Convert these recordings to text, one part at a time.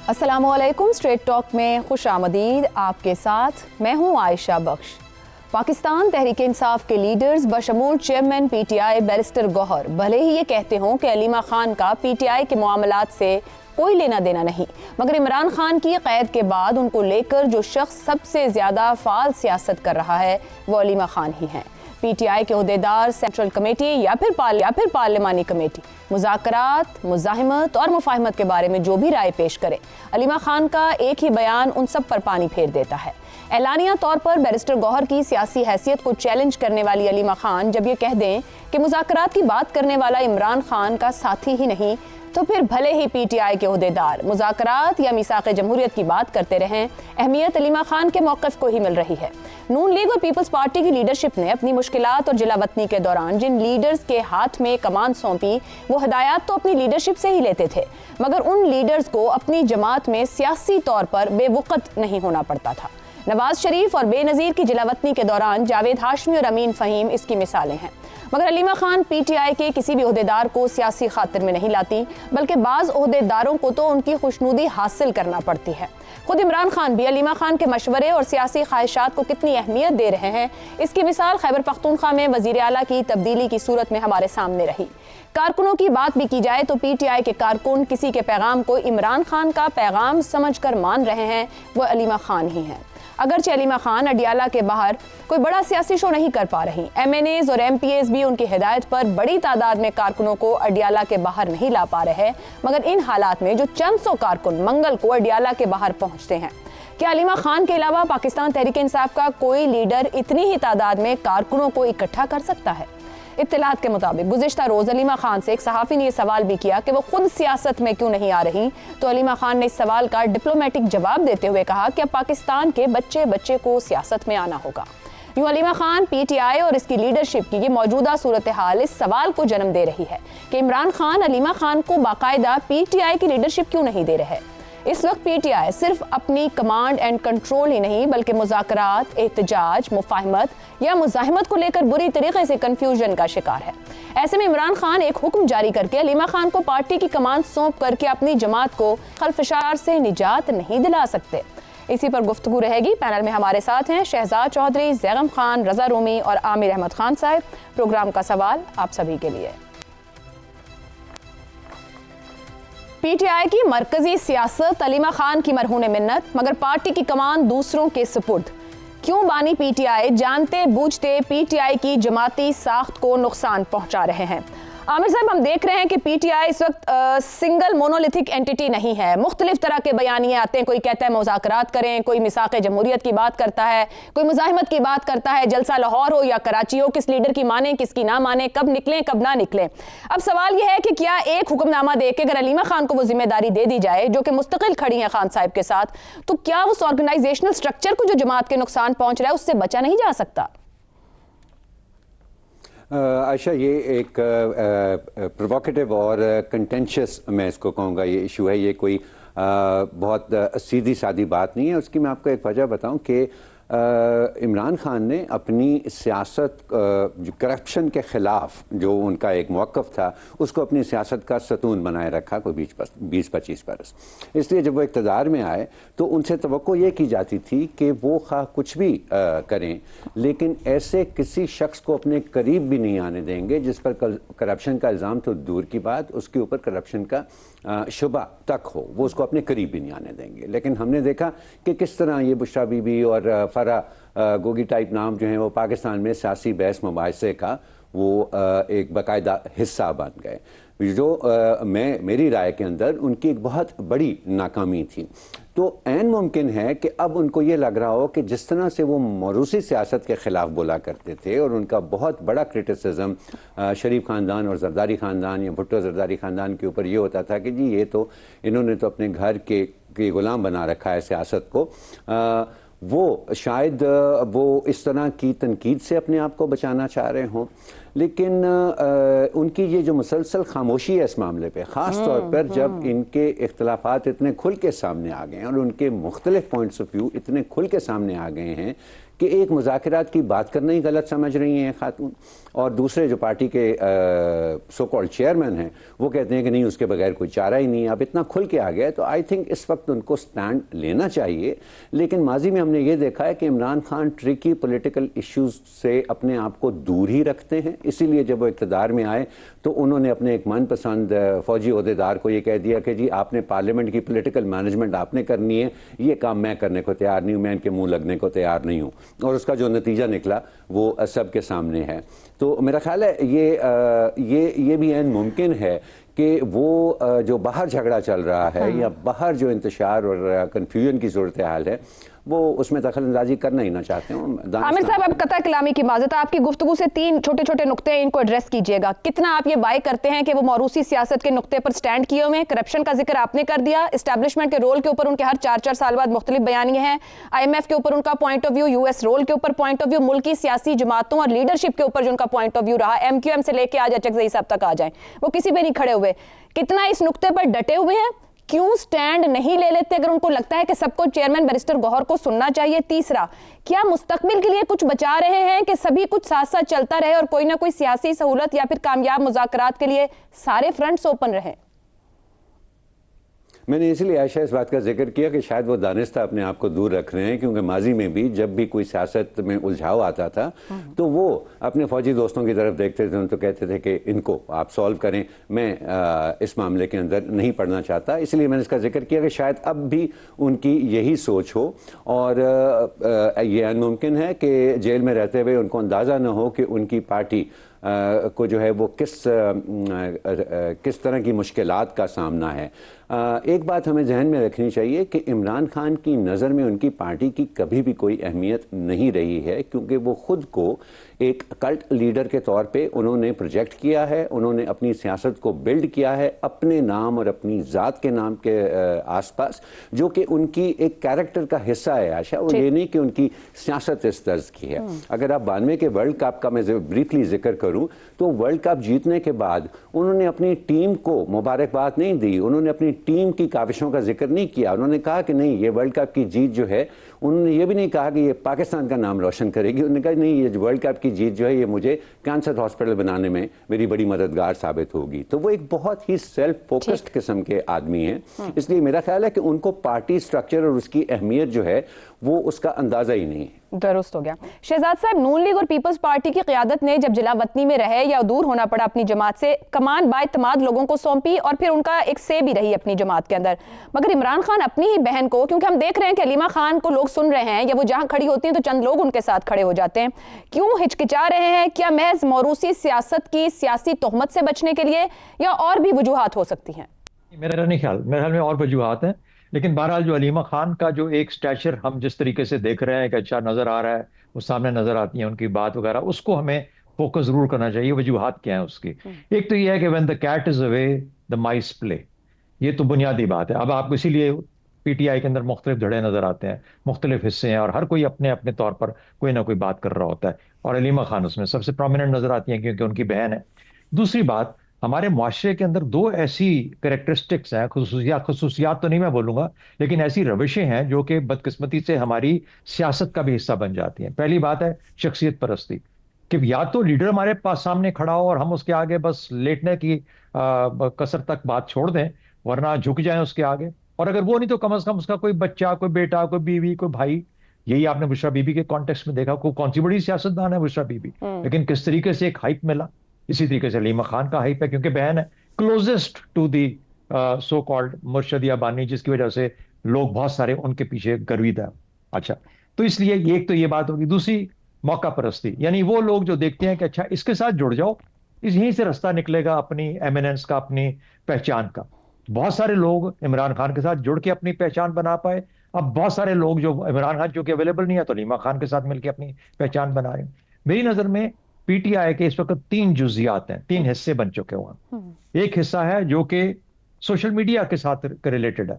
अस्सलाम वालेकुम। Straight talk में खुश आमदीद। आपके साथ मैं हूँ आयशा बख्श। पाकिस्तान तहरीक इंसाफ के लीडर्स बशमूल चेयरमैन पीटीआई बैरिस्टर गौहर भले ही ये कहते हों कि अलीमा खान का पीटीआई के मामलात से कोई लेना देना नहीं, मगर इमरान खान की कैद के बाद उनको लेकर जो शख्स सबसे ज़्यादा फ़ाल सियासत कर रहा है वो अलीमा खान ही हैं। पीटीआई के अहदेदार सेंट्रल कमेटी या फिर पार्लिमानी कमेटी मुज़ाकरात, मुज़ाहिमत और मुफाहिमत के बारे में जो भी राय पेश करे, अलीमा खान का एक ही बयान उन सब पर पानी फेर देता है। एलानिया तौर पर बैरिस्टर गौहर की सियासी हैसियत को चैलेंज करने वाली अलीमा खान जब ये कह दें कि मुज़ाकरात की बात करने वाला इमरान खान का साथी ही नहीं, तो फिर भले ही पीटीआई के अहदेदार मुज़ाकरात या मिसाक़ जमहूरियत की बात करते रहें, अहमियत अलीमा खान के मौक़िफ़ को ही मिल रही है। नून लीग और पीपल्स पार्टी की लीडरशिप ने अपनी मुश्किलात और जिलावतनी के दौरान जिन लीडर्स के हाथ में कमान सौंपी वो हदायत तो अपनी लीडरशिप से ही लेते थे, मगर उन लीडर्स को अपनी जमात में सियासी तौर पर बेवक़्त नहीं होना पड़ता था। नवाज शरीफ और बेनज़ीर की जिलावतनी के दौरान जावेद हाशमी और अमीन फ़हीम इसकी मिसालें हैं। मगर अलीमा खान पीटीआई के किसी भी अहदेदार को सियासी खातिर में नहीं लाती, बल्कि बाज़ अहदेदारों को तो उनकी खुशनुदी हासिल करना पड़ती है। खुद इमरान खान भी अलीमा खान के मशवरे और सियासी ख्वाहिशात को कितनी अहमियत दे रहे हैं, इसकी मिसाल खैबर पख्तूनख्वा में वज़ीर आला की तब्दीली की सूरत में हमारे सामने रही। कारकुनों की बात भी की जाए तो पीटीआई के कारकुन किसी के पैगाम को इमरान खान का पैगाम समझकर मान रहे हैं, वह अलीमा खान ही हैं। अगरचे अलीमा खान अडियाला के बाहर कोई बड़ा सियासी शो नहीं कर पा रही, एमएनएज और एमपीएस भी उनकी हिदायत पर बड़ी तादाद में कारकुनों को अडियाला के बाहर नहीं ला पा रहे, मगर इन हालात में जो चंद सौ कारकुन मंगल को अडियाला के बाहर पहुंचते हैं, क्या अलीमा खान के अलावा पाकिस्तान तहरीक इंसाफ का कोई लीडर इतनी ही तादाद में कारकुनों को इकट्ठा कर सकता है? इत्तलात के मुताबिक गुज़िश्ता रोज़ अलीमा खान से एक सहाफ़ी ने यह सवाल भी किया कि वो खुद सियासत में क्यों नहीं आ रही, तो अलीमा खान ने इस सवाल का डिप्लोमेटिक जवाब देते हुए कहा कि अब पाकिस्तान के बच्चे बच्चे को सियासत में आना होगा। यूँ अलीमा खान पीटीआई और इसकी लीडरशिप की ये मौजूदा सूरत हाल इस सवाल को जन्म दे रही है कि इमरान खान अलीमा खान को बाकायदा पीटीआई की लीडरशिप क्यों नहीं दे रहे। इस वक्त पीटीआई सिर्फ अपनी कमांड एंड कंट्रोल ही नहीं, बल्कि मुज़ाकरात, एहतजाज, मुफाहिमत या मुज़ाहिमत को लेकर बुरी तरीके से कंफ्यूजन का शिकार है। ऐसे में इमरान खान एक हुक्म जारी करके अलीमा खान को पार्टी की कमान सौंप करके अपनी जमात को खलफशार से निजात नहीं दिला सकते। इसी पर गुफ्तगू रहेगी। पैनल में हमारे साथ हैं शहजाद चौधरी, जैगम खान, रजा रूमी और आमिर अहमद खान साहब। प्रोग्राम का सवाल आप सभी के लिए। पीटीआई की मरकजी सियासत अलीमा खान की मरहून मिन्नत, मगर पार्टी की कमान दूसरों के सुपुर्द। क्यों बानी पीटीआई जानते बूझते पीटीआई की जमाती साख्त को नुकसान पहुंचा रहे हैं? आमिर साहब, हम देख रहे हैं कि पीटीआई इस वक्त सिंगल मोनोलिथिक एंटिटी नहीं है। मुख्तलिफ तरह के बयानिए आते हैं, कोई कहता है मुज़ाकरात करें, कोई मिसाक़ जमहूरियत की बात करता है, कोई मुज़ाहिमत की बात करता है, जलसा लाहौर हो या कराची हो, किस लीडर की माने किसकी ना माने, कब निकलें कब ना निकलें। अब सवाल यह है कि क्या एक हुक्मनामा दे के अगर अलीमा खान को वो जिम्मेदारी दे दी जाए जो कि मुस्तकिल खड़ी हैं खान साहब के साथ, तो क्या उस ऑर्गेनाइजेशनल स्ट्रक्चर को जो जमात के नुकसान पहुंच रहा है उससे बचा नहीं जा सकता? आयशा, ये एक प्रोवोकेटिव और कंटेंशियस मैं इसको कहूँगा ये इशू है। ये कोई बहुत सीधी सादी बात नहीं है। उसकी मैं आपको एक वजह बताऊँ कि इमरान खान ने अपनी सियासत करप्शन के ख़िलाफ़ जो उनका एक मौक़िफ़ था उसको अपनी सियासत का सतून बनाए रखा कोई 20-25 बरस। इसलिए जब वो इक़्तिदार में आए तो उनसे तवक्को ये की जाती थी कि वो खा कुछ भी करें, लेकिन ऐसे किसी शख्स को अपने करीब भी नहीं आने देंगे जिस पर करप्शन का इल्ज़ाम तो दूर की बात, उसके ऊपर करप्शन का शुबा तक हो, वो उसको अपने करीब भी नहीं आने देंगे। लेकिन हमने देखा कि किस तरह ये बुशरा बीबी और फरा गोगी टाइप नाम जो हैं वो पाकिस्तान में सियासी बहस मुबाहिसे का वो एक बाकायदा हिस्सा बन गए, जो मेरी राय के अंदर उनकी एक बहुत बड़ी नाकामी थी। तो ऐन मुमकिन है कि अब उनको ये लग रहा हो कि जिस तरह से वो मौरूसी सियासत के ख़िलाफ़ बोला करते थे और उनका बहुत बड़ा क्रिटिसिज्म शरीफ ख़ानदान और ज़रदारी ख़ानदान या भुट्टो ज़रदारी ख़ानदान के ऊपर ये होता था कि जी ये तो इन्होंने तो अपने घर के ग़ुलाम बना रखा है सियासत को, वो शायद वो इस तरह की तनकीद से अपने आप को बचाना चाह रहे हों। लेकिन उनकी ये जो मुसलसल खामोशी है इस मामले पे, ख़ास तौर पर जब इनके इख्तलाफात इतने खुल के सामने आ गए हैं और उनके मुख्तलिफ पॉइंट्स ऑफ व्यू इतने खुल के सामने आ गए हैं کہ ایک مذاکرات کی بات کرنا ہی غلط سمجھ رہی ہیں خاتون، اور دوسرے جو پارٹی کے سو کالڈ چیئرمین ہیں وہ کہتے ہیں کہ نہیں اس کے بغیر کوئی چارہ ہی نہیں ہے. اب اتنا کھل کے آ گیا تو آئی تھنک اس وقت ان کو سٹینڈ لینا چاہیے. لیکن ماضی میں ہم نے یہ دیکھا ہے کہ Imran Khan Turkey political issues سے اپنے آپ کو دور ہی رکھتے ہیں، اسی لیے جب وہ اقتدار میں آئے تو انہوں نے اپنے ایک من پسند فوجی عہدیدار کو یہ کہہ دیا کہ جی آپ نے پارلیمنٹ کی پولیٹیکل مینجمنٹ آپ نے کرنی ہے، یہ کام میں کرنے کو تیار نہیں ہوں، میں ان کے منہ لگنے کو تیار نہیں ہوں. اور اس کا جو نتیجہ نکلا وہ سب کے سامنے ہے. تو میرا خیال ہے یہ بھی عین ممکن ہے کہ وہ جو باہر جھگڑا چل رہا ہے یا باہر جو انتشار اور کنفیوژن کی صورتحال ہے وہ اس میں دخل اندازی کرنا ہی نہ چاہتے ہوں. عامر صاحب اب قطع کلامی کی معذرت، آپ کی گفتگو سے 3 چھوٹے چھوٹے نقطے ہیں، ان کو ایڈریس کیجئے گا. کتنا آپ یہ بائی کرتے ہیں کہ وہ موروثی سیاست کے نقطے پر سٹینڈ کیے ہوئے ہیں؟ کرپشن کا ذکر آپ نے کر دیا، اسٹیبلشمنٹ کے رول کے اوپر ان کے ہر 4 سال بعد مختلف بیانیے ہیں، IMF کے اوپر ان کا point of view, US role کے اوپر پوائنٹ آف ویو، ملکی سیاسی جماعتوں اور لیڈرشپ کے اوپر جو ان کا پوائنٹ آف ویو رہا، MQM سے لے کے آج اچکزئی صاحب تک آ جائیں، وہ کسی پہ نہیں کھڑے ہوئے. کتنا اس نقطے پر ڈٹے ہوئے ہیں؟ کیوں سٹینڈ نہیں لے لیتے اگر ان کو لگتا ہے کہ سب کو چیئرمین بیرسٹر گوہر کو سننا چاہیے؟ تیسرا، کیا مستقبل کے لیے کچھ بچا رہے ہیں کہ سبھی کچھ ساتھ ساتھ چلتا رہے اور کوئی نہ کوئی سیاسی سہولت یا پھر کامیاب مذاکرات کے لیے سارے فرنٹس اوپن رہیں؟ میں نے اسی لیے عائشہ اس بات کا ذکر کیا کہ شاید وہ دانستہ اپنے آپ کو دور رکھ رہے ہیں، کیونکہ ماضی میں بھی جب بھی کوئی سیاست میں الجھاؤ آتا تھا تو وہ اپنے فوجی دوستوں کی طرف دیکھتے تھے، ان تو کہتے تھے کہ ان کو آپ سولو کریں، میں اس معاملے کے اندر نہیں پڑنا چاہتا. اس لیے میں نے اس کا ذکر کیا کہ شاید اب بھی ان کی یہی سوچ ہو، اور یہ ممکن ہے کہ جیل میں رہتے ہوئے ان کو اندازہ نہ ہو کہ ان کی پارٹی کو جو ہے وہ کس طرح کی مشکلات کا سامنا ہے. ایک بات ہمیں ذہن میں رکھنی چاہیے کہ عمران خان کی نظر میں ان کی پارٹی کی کبھی بھی کوئی اہمیت نہیں رہی ہے، کیونکہ وہ خود کو ایک کلٹ لیڈر کے طور پہ انہوں نے پروجیکٹ کیا ہے، انہوں نے اپنی سیاست کو بلڈ کیا ہے اپنے نام اور اپنی ذات کے نام کے آس پاس، جو کہ ان کی ایک کیریکٹر کا حصہ ہے. عائشہ وہ یہ نہیں کہ ان کی سیاست اس طرز کی ہے. اگر آپ 92 کے ورلڈ کپ کا میں بریفلی ذکر کروں تو ورلڈ کپ جیتنے کے بعد انہوں نے اپنی ٹیم کو مبارکباد نہیں دی، انہوں نے اپنی ٹیم کی کاوشوں کا ذکر نہیں کیا. انہوں نے کہا کہ نہیں، یہ ورلڈ کپ کی جیت جو ہے، انہوں نے یہ بھی نہیں کہا کہ یہ پاکستان کا نام روشن کرے گی، انہوں نے کہا نہیں، یہ ورلڈ کپ کی جیت جو ہے یہ مجھے کینسر ہاسپٹل بنانے میں میری بڑی مددگار ثابت ہوگی. تو وہ ایک بہت ہی سیلف فوکسڈ قسم کے آدمی ہیں. اس لیے میرا خیال ہے کہ ان کو پارٹی سٹرکچر اور اس کی اہمیت جو ہے وہ اس کا اندازہ ہی نہیں ہے. درست ہو گیا. شہزاد صاحب، نون لیگ اور پیپلز پارٹی کی قیادت نے جب جلا وطنی میں رہے یا دور ہونا پڑا اپنی جماعت سے، کمان بااعتماد لوگوں کو سونپی اور پھر ان کا ایک سے بھی رہی اپنی جماعت کے اندر. مگر عمران خان اپنی ہی بہن کو، کیونکہ ہم دیکھ رہے ہیں کہ علیمہ خان کو لوگ سن رہے ہیں یا وہ جہاں کھڑی ہوتی ہیں تو چند لوگ ان کے ساتھ کھڑے ہو جاتے ہیں، کیوں ہچکچا رہے ہیں؟ کیا محض موروثی سیاست کی سیاسی تہمت سے بچنے کے لیے، یا اور بھی وجوہات ہو سکتی ہیں؟ میرا نہیں خیال، میرے خیال میں اور وجوہات ہیں. لیکن بہرحال جو علیمہ خان کا جو ایک سٹیچر ہم جس طریقے سے دیکھ رہے ہیں کہ اچھا نظر آ رہا ہے، وہ سامنے نظر آتی ہیں ان کی بات وغیرہ، اس کو ہمیں فوکس ضرور کرنا چاہیے. وجوہات کیا ہیں اس کی؟ ایک تو یہ ہے کہ when the cat is away the mice play. یہ تو بنیادی بات ہے. اب آپ کو اسی لیے PTI کے اندر مختلف دھڑے نظر آتے ہیں، مختلف حصے ہیں، اور ہر کوئی اپنے اپنے طور پر کوئی نہ کوئی بات کر رہا ہوتا ہے، اور علیمہ خان اس میں سب سے پرومیننٹ نظر آتی ہیں کیونکہ ان کی بہن ہے. دوسری بات، ہمارے معاشرے کے اندر 2 ایسی کریکٹرسٹکس ہیں، خصوصیات تو نہیں میں بولوں گا، لیکن ایسی روشیں ہیں جو کہ بدقسمتی سے ہماری سیاست کا بھی حصہ بن جاتی ہیں. پہلی بات ہے شخصیت پرستی، کہ یا تو لیڈر ہمارے پاس سامنے کھڑا ہو اور ہم اس کے آگے بس لیٹنے کی کثر تک بات چھوڑ دیں، ورنہ جھک جائیں اس کے آگے. اور اگر وہ نہیں تو کم از کم اس کا کوئی بچہ، کوئی بیٹا، کوئی بیوی، کوئی بھائی. یہی آپ نے بشرا بی بی کے کانٹیکسٹ میں دیکھا، کون سی بڑی سیاستدان ہے بشرا بی بی، لیکن کس طریقے سے ایک ہائپ ملا. اسی طریقے سے علیمہ خان کا ہائپ ہے کیونکہ بہن ہے، closest to the so called مرشدیہ بانی، جس کی وجہ سے لوگ بہت سارے ان کے پیچھے گروید ہیں. اچھا، تو اس لیے ایک تو یہ بات ہوگی. دوسری، موقع پرستی، یعنی وہ لوگ جو دیکھتے ہیں کہ اچھا اس کے ساتھ جڑ جاؤ، یہیں سے رستہ نکلے گا اپنی ایمیننس کا، اپنی پہچان کا. بہت سارے لوگ عمران خان کے ساتھ جڑ کے اپنی پہچان بنا پائے. اب بہت سارے لوگ جو عمران خان چونکہ اویلیبل نہیں ہے تو علیمہ خان کے ساتھ مل کے اپنی پہچان بنا رہے ہیں. میری نظر میں PTI کے اس وقت 3 جزیات ہیں، 3 حصے بن چکے ہوئے ہیں. ایک حصہ ہے جو کہ سوشل میڈیا کے ساتھ ریلیٹڈ ہے،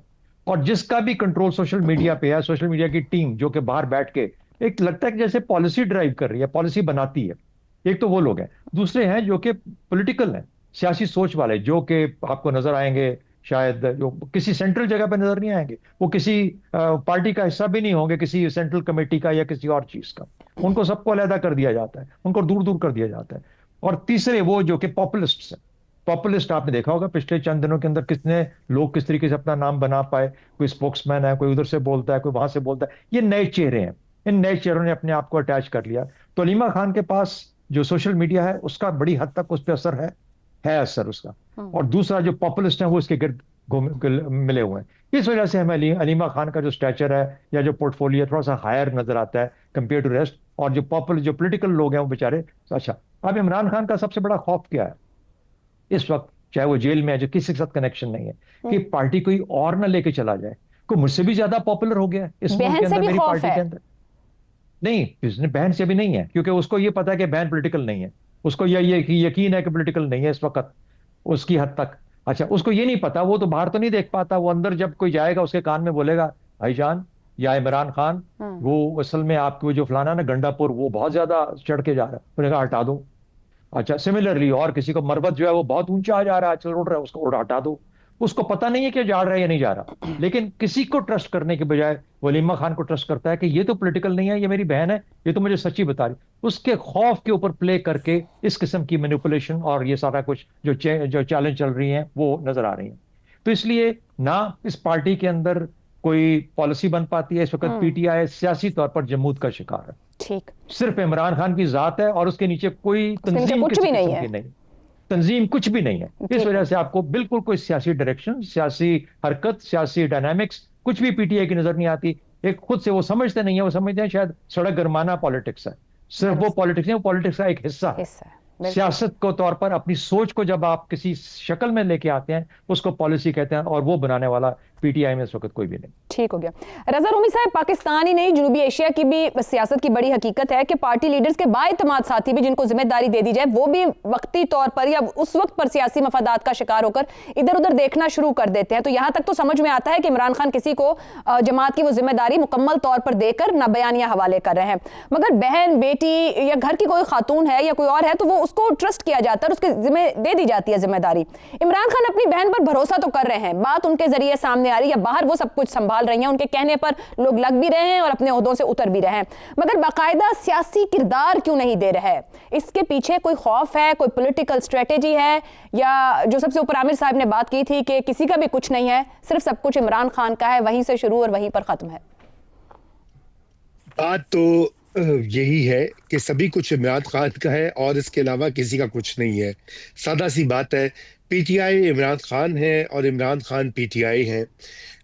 اور جس کا بھی کنٹرول سوشل میڈیا پہ ہے، سوشل میڈیا کی ٹیم جو کہ باہر بیٹھ کے ایک لگتا ہے کہ جیسے پالیسی ڈرائیو کر رہی ہے، پالیسی بناتی ہے. ایک تو وہ لوگ ہیں. دوسرے ہیں جو کہ پولیٹیکل ہیں، سیاسی سوچ والے، جو کہ آپ کو نظر آئیں گے शायद जो किसी सेंट्रल जगह पे नजर नहीं आएंगे, वो किसी पार्टी का हिस्सा भी नहीं होंगे, किसी सेंट्रल कमेटी का या किसी और चीज का। उनको सबको अलहदा कर दिया जाता है, उनको दूर दूर कर दिया जाता है। और तीसरे वो जो कि पॉपुलिस्ट हैं, पॉपुलिस्ट आपने देखा होगा पिछले चंद दिनों के अंदर कितने लोग किस तरीके से अपना नाम बना पाए, कोई स्पोक्समैन है, कोई उधर से बोलता है, कोई वहां से बोलता है, ये नए चेहरे हैं, इन नए चेहरों ने अपने आप को अटैच कर लिया। तो अलीमा खान के पास जो सोशल मीडिया है उसका बड़ी हद तक उस पर असर है असर उसका। और दूसरा जो पॉपुलिस्ट है वो इसके गिर्द मिले हुए हैं। इस वजह से हमें अलीमा खान का जो स्टैचर है या जो पोर्टफोलियो थोड़ा सा हायर नजर आता है कंपेयर टू रेस्ट। और जो पॉपुलर जो पॉलिटिकल लोग हैं वो बेचारे अच्छा। अब इमरान खान का सबसे बड़ा खौफ क्या है इस वक्त, चाहे वो जेल में है, जो किसी के साथ कनेक्शन नहीं है, कि पार्टी कोई और ना लेके चला जाए, कोई मुझसे भी ज्यादा पॉपुलर हो गया है इस मुल्क के अंदर, मेरी पार्टी के अंदर। नहीं, उसने बहन से भी नहीं है, क्योंकि उसको ये पता है कि बहन पॉलिटिकल नहीं है, उसको ये यकीन है कि पॉलिटिकल नहीं है इस वक्त उसकी हद तक। अच्छा, उसको ये नहीं पता, वो तो बाहर तो नहीं देख पाता, वो अंदर जब कोई जाएगा उसके कान में बोलेगा भाईजान या इमरान खान, वो असल में आपको जो फलाना ना गंडापुर वो बहुत ज्यादा चढ़ के जा रहा है, उन्हें कहा हटा दो। अच्छा, सिमिलरली और किसी को मरबत जो है वो बहुत ऊंचा जा रहा है, चल उड़ रहा है, उसको हटा दो। उसको पता नहीं है कि जा रहा है या नहीं जा रहा, लेकिन किसी को ट्रस्ट करने के बजाय वलीमा खान को ट्रस्ट करता है कि ये तो पॉलिटिकल नहीं है, ये मेरी बहन है, ये तो मुझे सच्ची बता रही। उसके खौफ के ऊपर प्ले करके इस किस्म की मैनिपुलेशन और ये सारा कुछ जो चैलेंज चल रही हैं वो नजर आ रही हैं। तो इसलिए ना इस पार्टी के अंदर कोई पॉलिसी बन पाती है इस वक्त। पीटीआई सियासी तौर पर जमूद का शिकार है। ठीक, सिर्फ इमरान खान की जात है और उसके नीचे कोई तंजीम कुछ भी नहीं है, तंजीम कुछ भी नहीं है। इस वजह से आपको बिल्कुल कोई सियासी डायरेक्शन, सियासी हरकत, सियासी डायनामिक्स कुछ भी पीटीआई की नजर नहीं आती। एक खुद से वो समझते नहीं है, वो समझते हैं शायद सड़क गरमाना पॉलिटिक्स है, सिर्फ वो पॉलिटिक्स नहीं, वो पॉलिटिक्स का एक हिस्सा है। सियासत को तौर पर अपनी सोच को जब आप किसी शक्ल में लेके आते हैं उसको पॉलिसी कहते हैं, और वो बनाने वाला पीटीआई में इस वक्त कोई भी नहीं। ठीक हो गया। रजा रूमी साहब, पाकिस्तान ही नहीं जनूबी एशिया की भी सियासत की बड़ी हकीकत है कि पार्टी लीडर्स के बाएतमाद साथी भी जिनको जिम्मेदारी दे दी जाए वो भी वक्ती तौर पर या उस वक्त पर सियासी मफादात का शिकार होकर इधर उधर देखना शुरू कर देते हैं। तो यहां तक तो समझ में आता है कि इमरान खान किसी को जमात की वो जिम्मेदारी मुकम्मल तौर पर देकर ना बयानिया हवाले कर रहे हैं, मगर बहन, बेटी या घर की कोई खातून है या कोई और है तो वो उसको ट्रस्ट किया जाता है, उसके जिम्मे दे दी जाती है जिम्मेदारी। इमरान खान अपनी बहन पर भरोसा तो कर रहे हैं, बात उनके जरिए सामने आ रही है, बाहर वो सब कुछ संभाल रही हैं, उनके कहने पर लोग लग भी रहे हैं और अपने ओहदों से उतर भी रहे हैं, मगर बाकायदा सियासी किरदार क्यों नहीं दे रहे? इसके पीछे कोई खौफ है, कोई पॉलिटिकल स्ट्रेटेजी है, या जो सबसे ऊपर आमिर साहब ने बात की थी कि किसी का भी कुछ नहीं है, सिर्फ सब कुछ इमरान खान का है, वहीं से शुरू और वहीं पर खत्म है? बात तो यही है कि सभी कुछ इमरान खान का है और इसके अलावा किसी का कुछ नहीं है। सादा सी बात है, पीटीआई इमरान खान है और इमरान खान पीटीआई है,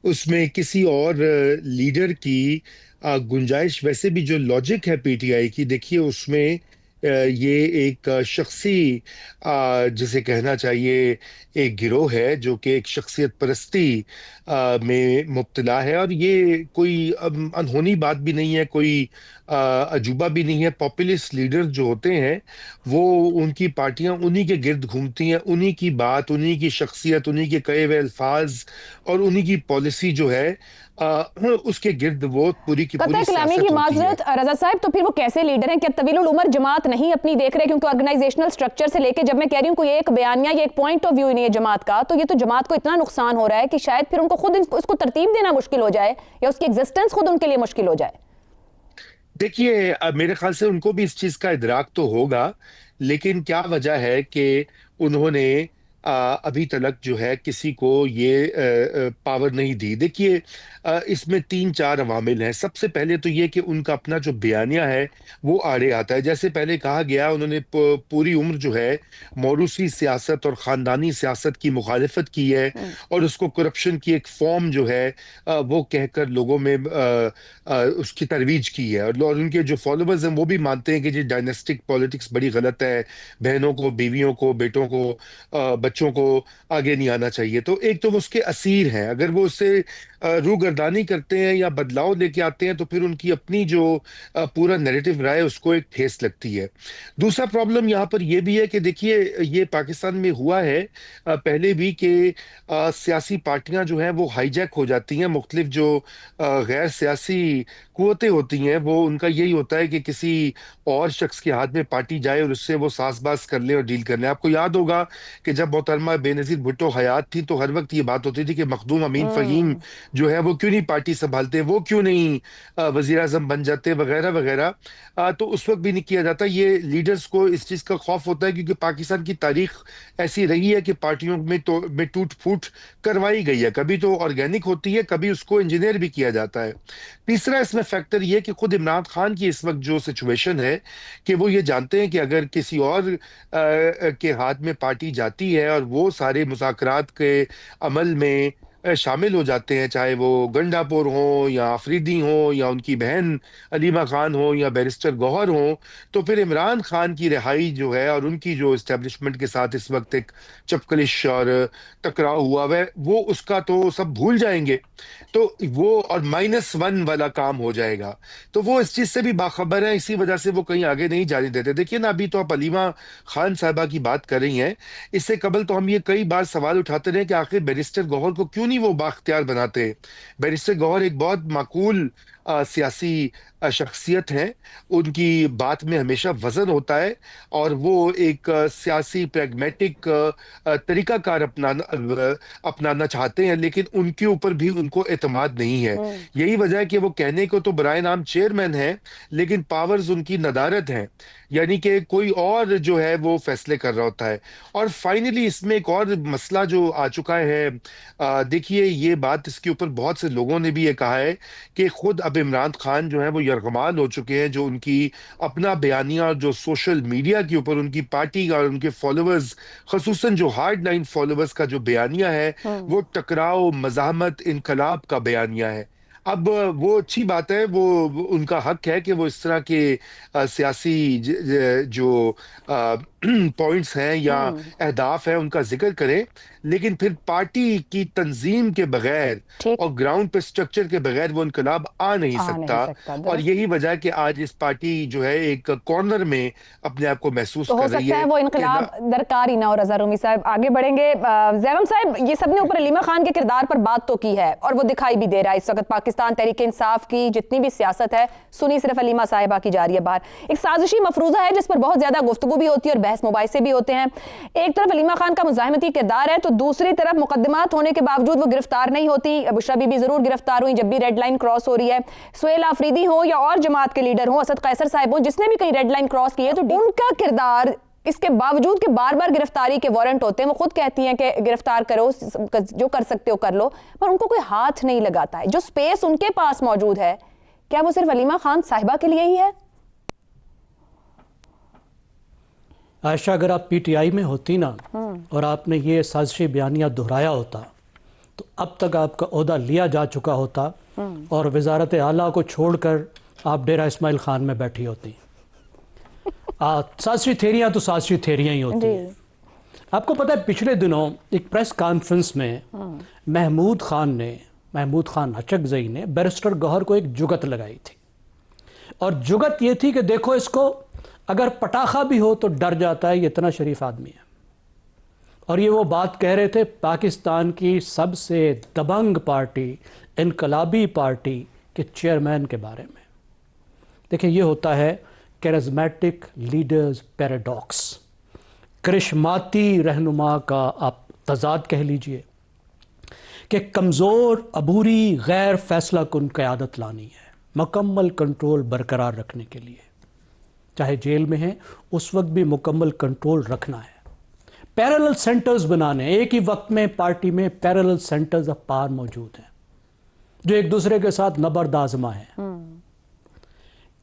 उसमें किसी और लीडर की गुंजाइश, वैसे भी जो लॉजिक है पीटीआई की, देखिए उसमें ये एक शख्सी जिसे कहना चाहिए एक गिरोह है जो कि एक शख्सियत परस्ती में मुब्तला है, और ये कोई अनहोनी बात भी नहीं है, कोई अजूबा भी नहीं है। पॉपुलिस्ट लीडर जो होते हैं वो, उनकी पार्टियां उन्हीं के गिर्द घूमती हैं, उन्हीं की बात, उन्हीं की शख्सियत, उन्हीं के कहे हुए अल्फाज और उन्हीं की पॉलिसी जो है उसके गिर्द वो पूरी की पूरी कलामी की माजरत रजा साहब, तो फिर वो कैसे लीडर हैं? क्या तवीलुल उमर जमात नहीं अपनी देख रहे? क्योंकि ऑर्गेनाइजेशनल स्ट्रक्चर से लेके, जब मैं कह रही हूँ कोई एक बयानिया या एक पॉइंट ऑफ व्यू नहीं है जमात का, तो ये तो जमात को इतना नुकसान हो रहा है कि शायद फिर उनको खुद इसको तरतीब देना मुश्किल हो जाए या उसकी एग्जिस्टेंस खुद उनके लिए मुश्किल हो जाए। देखिए, मेरे ख्याल से उनको भी इस चीज का इदराक तो होगा, लेकिन क्या वजह है कि उन्होंने अभी तक जो है किसी को ये पावर नहीं दी। देखिए, इसमें 3-4 अवामिल हैं। सबसे पहले तो ये कि उनका अपना जो बयानिया है वो आड़े आता है। जैसे पहले कहा गया, उन्होंने पूरी उम्र जो है मौरूसी सियासत और ख़ानदानी सियासत की मुखालिफत की है और उसको करप्शन की एक फॉर्म जो है वो कहकर लोगों में उसकी तरवीज की है, और उनके जो फॉलोअर्स हैं वो भी मानते हैं कि ये डायनेस्टिक पॉलिटिक्स बड़ी गलत है, बहनों को, बीवियों को, बेटों को, बच्चों को आगे नहीं आना चाहिए। तो एक तो वो उसके असीर हैं, अगर वो उससे रूगर्दानी करते हैं या बदलाव लेके आते हैं तो फिर उनकी अपनी जो पूरा नैरेटिव रहा है उसको एक ठेस लगती है। दूसरा प्रॉब्लम यहाँ पर यह भी है कि देखिए ये पाकिस्तान में हुआ है पहले भी कि सियासी पार्टियां जो हैं वो हाईजैक हो जाती हैं। मुख्तलिफ जो गैर सियासी कुव्वतें होती हैं वो उनका यही होता है कि किसी और शख्स के हाथ में पार्टी जाए और उससे वो सासबास कर ले और डील कर ले। आपको याद होगा कि जब मोहतरमा बेनजीर भुट्टो हयात थी तो हर वक्त ये बात होती थी कि मखदूम अमीन फहीम जो है वो क्यों नहीं पार्टी संभालते, वो क्यों नहीं वजीर आजम बन जाते, वगैरह वगैरह। तो उस वक्त भी नहीं किया जाता। ये लीडर्स को इस चीज़ का खौफ होता है क्योंकि पाकिस्तान की तारीख ऐसी रही है कि पार्टियों में टूट फूट करवाई गई है। कभी तो ऑर्गेनिक होती है, कभी उसको इंजीनियर भी किया जाता है। तीसरा इसमें फैक्टर ये कि खुद इमरान खान की इस वक्त जो सिचुएशन है कि वो ये जानते हैं कि अगर किसी और के हाथ में पार्टी जाती है और वो सारे मुज़ाकरात के अमल में शामिल हो जाते हैं, चाहे वो गंडापुर हो या अफरीदी हो या उनकी बहन अलीमा खान हो या बैरिस्टर गौहर हो, तो फिर इमरान खान की रिहाई जो है और उनकी जो इस्टेब्लिशमेंट के साथ इस वक्त एक चपकलिश और टकराव हुआ है वो उसका तो सब भूल जाएंगे। तो वो और -1 वाला काम हो जाएगा। तो वो इस चीज से भी बाखबर है, इसी वजह से वो कहीं आगे नहीं जाने देते। देखिए ना, अभी तो आप अलीमा खान साहिबा की बात कर रही हैं, इससे कबल तो हम ये कई बार सवाल उठाते रहे कि आखिर बैरिस्टर गौहर को क्यों नहीं वो बाख्तियार बनाते। बैरिस्टर गौहर एक बहुत माकूल सियासी शख्सियत हैं, उनकी बात में हमेशा वजन होता है और वो एक सियासी प्रैग्मेटिक तरीकाकार अपनाना चाहते हैं, लेकिन उनके ऊपर भी उनको एतमाद नहीं है। यही वजह है कि वो कहने को तो बराए नाम चेयरमैन है लेकिन पावर्स उनकी नदारत हैं, यानी कि कोई और जो है वो फैसले कर रहा होता है। और फाइनली इसमें एक और मसला जो आ चुका है, देखिए ये बात इसके ऊपर बहुत से लोगों ने भी ये कहा है कि खुद अब इमरान खान जो है वो यरगमाल हो चुके हैं। जो उनकी अपना बयानिया जो सोशल मीडिया के ऊपर उनकी पार्टी का और उनके फॉलोअर्स, खसूसन जो हार्ड लाइन फॉलोअर्स का जो बयानिया है वो टकराव, मज़ाहमत, इनकलाब का बयानिया है। अब वो अच्छी बात है, वो उनका हक है कि वो इस तरह के सियासी जो पॉइंट्स हैं या अहदाफ हैं उनका जिक्र करें, लेकिन फिर पार्टी की तंजीम के बगैर और ग्राउंड पे स्ट्रक्चर के बगैर वो इनकलाब आ नहीं सकता। और यही वजह है कि आज इस पार्टी जो है एक कॉर्नर में अपने आप को महसूस तो कर रही है। वो इनकलाब दरकार ही ना हो। रजा रूमी साहब आगे बढ़ेंगे। ज़ैवम साहब, ये सबने ऊपर अलीमा खान के किरदार पर बात तो की है और वो दिखाई भी दे रहा है इस वक्त पाकिस्तान तहरीक इंसाफ की जितनी भी सियासत है सुनी सिर्फ अलीमा साहिबा की जा रही है बाहर। एक साजिशी मफरूजा है जिस पर बहुत ज्यादा गुफ्तगू भी होती है और बहस मुबाहिसे भी होते हैं। एक तरफ अलीमा खान का मुजाहिमती किरदार है तो दूसरी तरफ मुकदमात होने के बावजूद वो गिरफ्तार नहीं होती। बुशरा बीबी जरूर गिरफ्तार हुई जब भी रेड लाइन क्रॉस हो रही है। सुहेला अफरीदी हो या और जमात के लीडर हो, असद कैसर साहब हो, जिसने भी कहीं रेड लाइन क्रॉस की है तो उनका किरदार इसके बावजूद कि बार बार गिरफ्तारी के वारंट होते हैं, वो खुद कहती हैं कि गिरफ्तार करो, जो कर सकते हो कर लो, पर उनको कोई हाथ नहीं लगाता है। जो स्पेस उनके पास मौजूद है, क्या वो सिर्फ अलीमा खान साहिबा के लिए ही है? आयशा, अगर आप पीटीआई में होती ना और आपने ये साजिशी बयानिया दोहराया होता तो अब तक आपका ओहदा लिया जा चुका होता और वजारत आला को छोड़कर आप डेरा इस्माइल खान में बैठी होती। साजिशी थेरियाँ तो साजिशी थेरियाँ ही होती हैं। आपको पता है पिछले दिनों एक प्रेस कॉन्फ्रेंस में महमूद खान अचकजई ने बैरिस्टर गौहर को एक जुगत लगाई थी और जुगत ये थी कि देखो इसको अगर पटाखा भी हो तो डर जाता है, ये इतना शरीफ आदमी है। और ये वो बात कह रहे थे पाकिस्तान की सबसे दबंग पार्टी, इनकलाबी पार्टी के चेयरमैन के बारे में। देखिए ये होता है कैरिज्मेटिक लीडर्स पैराडॉक्स, करिश्माती रहनुमा का आप तजाद कह लीजिए कि कमज़ोर, अबूरी, गैर फैसला कुन क़यादत लानी है, मुकम्मल कंट्रोल बरकरार रखने के लिए, चाहे जेल में है उस वक्त भी मुकम्मल कंट्रोल रखना है। पैरेलल सेंटर्स बनाने, एक ही वक्त में पार्टी में पैरेलल सेंटर्स ऑफ पावर मौजूद हैं जो एक दूसरे के साथ नबर्द आज़मा है।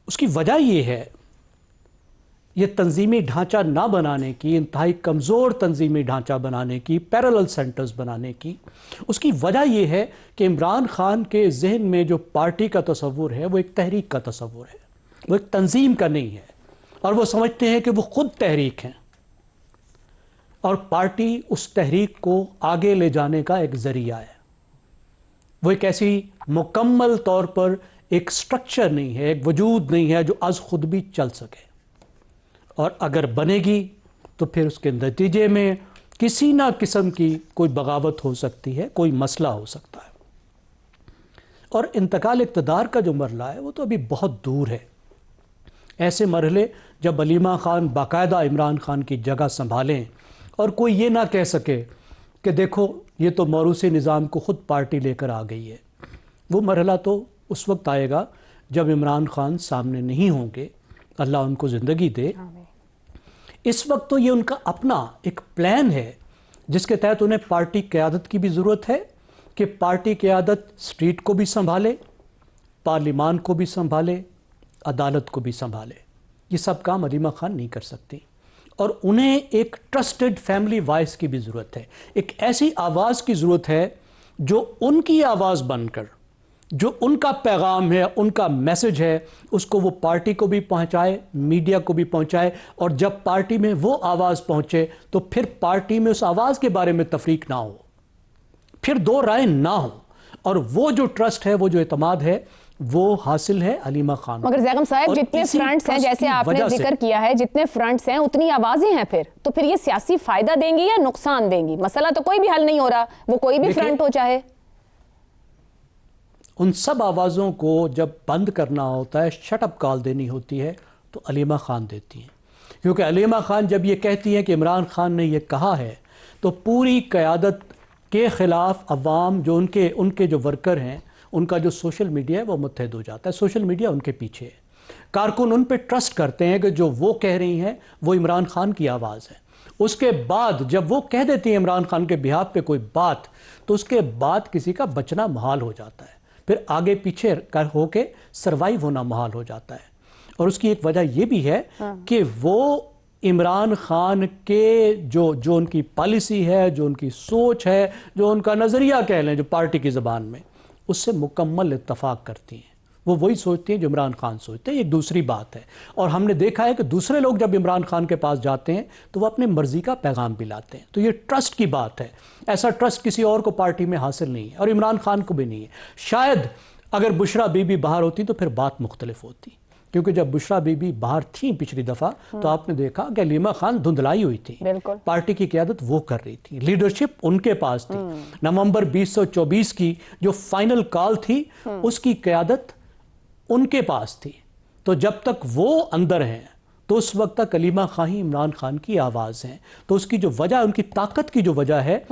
उसकी वजह यह है, ये तंजीमी ढांचा ना बनाने की, इंतहाई कमज़ोर तंजीमी ढांचा बनाने की, पैरेलल सेंटर्स बनाने की, उसकी वजह यह है कि इमरान खान के जहन में जो पार्टी का तस्वुर है वो एक तहरीक का तस्वुर है, वो एक तंजीम का नहीं है। और वो समझते हैं कि वो खुद तहरीक हैं और पार्टी उस तहरीक को आगे ले जाने का एक जरिया है। वो एक ऐसी मुकम्मल तौर पर एक स्ट्रक्चर नहीं है, एक वजूद नहीं है जो आज खुद भी चल सके, और अगर बनेगी तो फिर उसके नतीजे में किसी ना किस्म की कोई बगावत हो सकती है, कोई मसला हो सकता है। और इंतकाल इक़्तिदार का जो मरला है वो तो अभी बहुत दूर है। ऐसे मरहले जब अलीमा ख़ान बाकायदा इमरान ख़ान की जगह संभालें और कोई ये ना कह सके कि देखो ये तो मौरूसी निज़ाम को ख़ुद पार्टी लेकर आ गई है, वो मरहला तो उस वक्त आएगा जब इमरान ख़ान सामने नहीं होंगे, अल्लाह उनको ज़िंदगी दे। इस वक्त तो ये उनका अपना एक प्लान है जिसके तहत उन्हें पार्टी क़यादत की भी ज़रूरत है कि पार्टी क़यादत स्ट्रीट को भी संभाले, पार्लिमान को भी संभाले, अदालत को भी संभाले। ये सब काम अलीमा ख़ान नहीं कर सकती, और उन्हें एक ट्रस्टेड फैमिली वॉइस की भी ज़रूरत है। एक ऐसी आवाज़ की ज़रूरत है जो उनकी आवाज़ बनकर, जो उनका पैगाम है, उनका मैसेज है, उसको वो पार्टी को भी पहुंचाए, मीडिया को भी पहुंचाए, और जब पार्टी में वो आवाज़ पहुंचे तो फिर पार्टी में उस आवाज़ के बारे में तफरीक ना हो, फिर दो राय ना हो, और वो जो ट्रस्ट है, वो जो एतमाद है, वो हासिल है अलीमा ख़ान। मगर ज़ैगम साहब, और जितने इसी फ्रंट्स हैं, ट्रस्ट जैसे की आपने वजह से- जिक्र किया है, जितने फ्रंट्स हैं उतनी आवाज़ें हैं, फिर तो ये सियासी फ़ायदा देंगी या नुकसान देंगी? मसला तो कोई भी हल नहीं हो रहा, वो कोई भी देखिए, फ्रंट हो चाहे। उन सब आवाज़ों को जब बंद करना होता है, शटअप कॉल देनी होती है, तो अलीमा ख़ान देती हैं। क्योंकि अलीमा ख़ान जब ये कहती हैं कि इमरान ख़ान ने ये कहा है, तो पूरी क़यादत के ख़िलाफ़ अवाम जो उनके जो वर्कर हैं, उनका जो सोशल मीडिया है वो मुत्तहद हो जाता है। सोशल मीडिया उनके पीछे है, कारकुन उन पे ट्रस्ट करते हैं कि जो वो कह रही हैं वो इमरान ख़ान की आवाज़ है। उसके बाद जब वो कह देती हैं इमरान ख़ान के बिहाफ पे कोई बात, तो उसके बाद किसी का बचना महाल हो जाता है, फिर आगे पीछे कर होके सरवाइव होना महाल हो जाता है। और उसकी एक वजह ये भी है कि वो इमरान ख़ान के जो उनकी पॉलिसी है, जो उनकी सोच है, जो उनका नज़रिया कह लें, जो पार्टी की ज़बान में, उससे मुकम्मल इत्तफाक करती हैं। वो वही सोचती हैं जो इमरान ख़ान सोचते हैं। एक दूसरी बात है, और हमने देखा है कि दूसरे लोग जब इमरान ख़ान के पास जाते हैं तो वो अपने मर्ज़ी का पैगाम भी लाते हैं। तो ये ट्रस्ट की बात है। ऐसा ट्रस्ट किसी और को पार्टी में हासिल नहीं है, और इमरान ख़ान को भी नहीं है। शायद अगर बुशरा बीबी बाहर होती तो फिर बात मुख्तलिफ होती, क्योंकि जब बुशरा बीबी बाहर थी पिछली दफ़ा तो आपने देखा कि अलीमा ख़ान धुंधलाई हुई थी, पार्टी की क़यादत वो कर रही थी, लीडरशिप उनके पास थी। नवंबर 2024 की जो फाइनल कॉल थी उसकी क़यादत उनके पास थी। तो जब तक वो अंदर हैं तो उस वक्त तक अलीमा ख़ान ही इमरान ख़ान की आवाज़ हैं। तो उसकी जो वजह, उनकी ताकत की जो वजह है,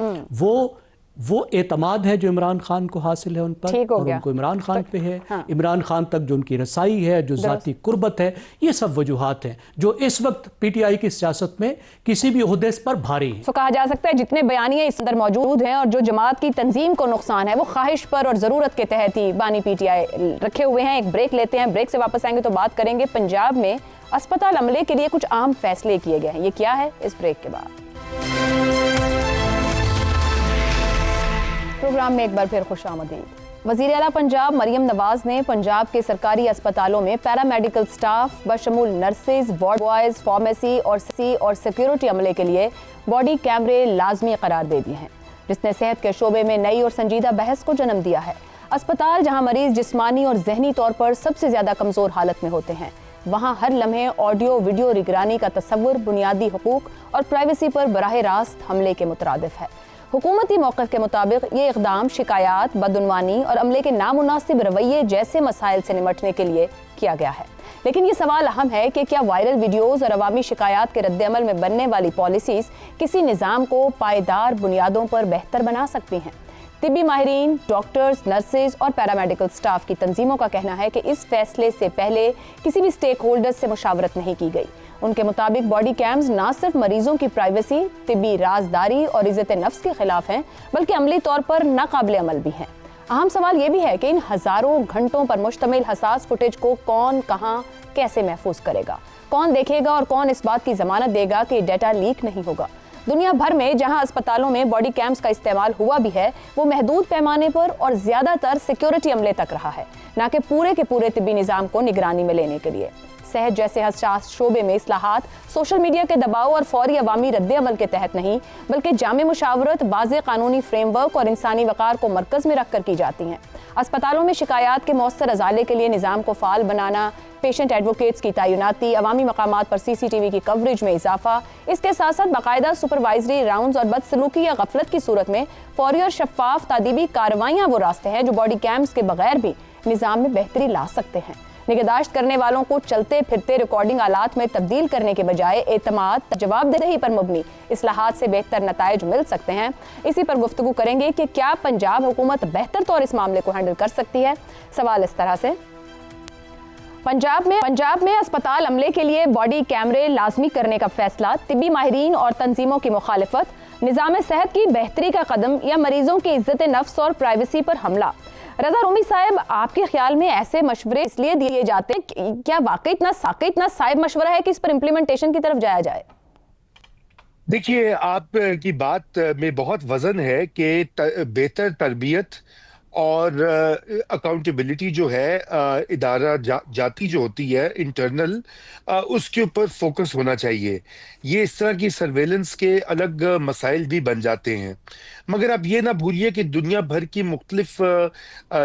वो एतमाद है जो इमरान ख़ान को हासिल है उन पर, और उनको इमरान ख़ान पे है। हाँ। इमरान ख़ान तक जो उनकी रसाई है, जो ज़ाती कुर्बत है, ये सब वजूहात हैं जो इस वक्त पीटीआई की सियासत में किसी भी ओहदे पर भारी हैं। तो कहा जा सकता है जितने बयानिए इस अंदर मौजूद हैं और जो जमात की तंजीम को नुकसान है वो ख्वाहिश पर और ज़रूरत के तहत ही बानी पीटीआई रखे हुए हैं। एक ब्रेक लेते हैं, ब्रेक से वापस आएंगे तो बात करेंगे पंजाब में अस्पताल अमले के लिए कुछ अहम फैसले किए गए हैं। ये क्या है, इस ब्रेक के बाद। प्रोग्राम में एक बार फिर खुशामदीद। वज़ीर आला पंजाब मरियम नवाज ने पंजाब के सरकारी अस्पतालों में पैरामेडिकल स्टाफ बशमूल नर्सेज, वार्ड बॉयज, फार्मेसी और सिक्योरिटी अमले के लिए बॉडी कैमरे लाजमी करार दे दिए हैं, जिसने सेहत के शोबे में नई और संजीदा बहस को जन्म दिया है। अस्पताल जहां मरीज जिस्मानी और जहनी तौर पर सबसे ज्यादा कमजोर हालत में होते हैं, वहां हर लम्हे ऑडियो वीडियो निगरानी का तस्वुर बुनियादी हुकूक और प्राइवेसी पर बराह रास्त हमले के मुतरादिफ है। हुकूमती मौक़िफ़ के मुताबिक ये इक़दाम शिकायत, बदउनवानी और अमले के नामुनासिब रवैये जैसे मसाइल से निमटने के लिए किया गया है। लेकिन ये सवाल अहम है कि क्या वायरल वीडियोज़ और अवामी शिकायत के रद्दअमल में बनने वाली पॉलिसीज़ किसी निज़ाम को पायदार बुनियादों पर बेहतर बना सकती हैं? तिब्बी माहिरीन, डॉक्टर्स, नर्सेज और पैरामेडिकल स्टाफ की तंजीमों का कहना है कि इस फैसले से पहले किसी भी स्टेक होल्डर से मुशावरत नहीं की गई। उनके मुताबिक बॉडी कैम्स ना सिर्फ मरीजों की प्राइवेसी, तिब्बी राजदारी और इज्जत नफ्स के खिलाफ हैं, बल्कि अमली तौर पर नाकाबिल अमल भी हैं। अहम सवाल ये भी है कि इन हजारों घंटों पर मुश्तमिल हसास फुटेज को कौन, कहां, कैसे महफूज करेगा, कौन देखेगा और कौन इस बात की जमानत देगा कि डेटा लीक नहीं होगा। दुनिया भर में जहां अस्पतालों में बॉडी कैम्स का इस्तेमाल हुआ भी है, वो महदूद पैमाने पर और ज्यादातर सिक्योरिटी अमले तक रहा है, ना कि पूरे के पूरे तिब्बी निज़ाम को निगरानी में लेने के लिए। صحت جیسے حساس شعبے میں اصلاحات سوشل میڈیا کے دباؤ اور فوری عوامی رد عمل کے تحت نہیں بلکہ جامع مشاورت، واضح قانونی فریم ورک اور انسانی وقار کو مرکز میں رکھ کر کی جاتی ہیں۔ اسپتالوں میں شکایات کے مؤثر ازالے کے لیے نظام کو فعال بنانا، پیشنٹ ایڈوکیٹس کی تعیناتی، عوامی مقامات پر سی سی ٹی وی کی کوریج میں اضافہ، اس کے ساتھ ساتھ باقاعدہ سپروائزری راؤنڈز اور بدسلوکی یا غفلت کی صورت میں فوری اور شفاف تادیبی کارروائیاں وہ راستے ہیں جو باڈی کیمز کے بغیر بھی نظام میں بہتری لا سکتے ہیں۔ نگہداشت کرنے والوں کو چلتے پھرتے ریکارڈنگ آلات میں تبدیل کرنے کے بجائے اعتماد، جواب دہی پر مبنی اصلاحات سے بہتر نتائج مل سکتے ہیں۔ اسی پر گفتگو کریں گے کہ کیا پنجاب حکومت بہتر طور اس معاملے کو ہینڈل کر سکتی ہے۔ سوال اس طرح سے، پنجاب میں اسپتال عملے کے لیے باڈی کیمرے لازمی کرنے کا فیصلہ، طبی ماہرین اور تنظیموں کی مخالفت، نظام صحت کی بہتری کا قدم یا مریضوں کی عزت نفس اور پرائیویسی پر حملہ۔ رضا رومی صاحب، آپ کے خیال میں ایسے مشورے اس لیے دیے جاتے ہیں، کیا واقعی اتنا صائب مشورہ ہے کہ اس پر امپلیمنٹیشن کی طرف جایا جائے؟ دیکھیے، آپ کی بات میں بہت وزن ہے کہ بہتر تربیت اور اکاؤنٹیبلٹی جو ہے ادارہ جاتی جو ہوتی ہے انٹرنل، اس کے اوپر فوکس ہونا چاہیے۔ یہ اس طرح کی سرویلنس کے الگ مسائل بھی بن جاتے ہیں، مگر اب یہ نہ بھولیے کہ دنیا بھر کی مختلف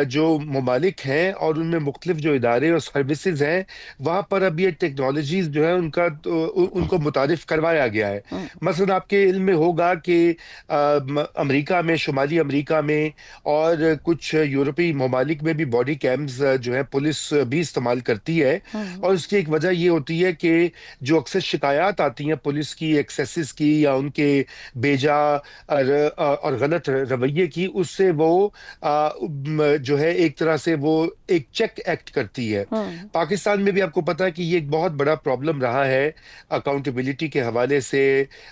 جو ممالک ہیں اور ان میں مختلف جو ادارے اور سروسز ہیں، وہاں پر اب یہ ٹیکنالوجیز جو ہے ان کو متعارف کروایا گیا ہے۔ مثلا آپ کے علم میں ہوگا کہ امریکہ میں، شمالی امریکہ میں اور کچھ یورپی ممالک میں بھی باڈی کیمز جو ہے پولیس بھی استعمال کرتی ہے، اور اس کی ایک وجہ یہ ہوتی ہے کہ جو اکثر شکایات آتی ہیں پولیس کی ایکسیسز کی یا ان کے بیجا اور غلط رویے کی، اس سے وہ جو ہے ایک طرح سے وہ ایک چیک ایکٹ کرتی ہے۔ پاکستان میں بھی آپ کو پتا ہے کہ یہ ایک بہت بڑا پرابلم رہا ہے اکاؤنٹیبلٹی کے حوالے سے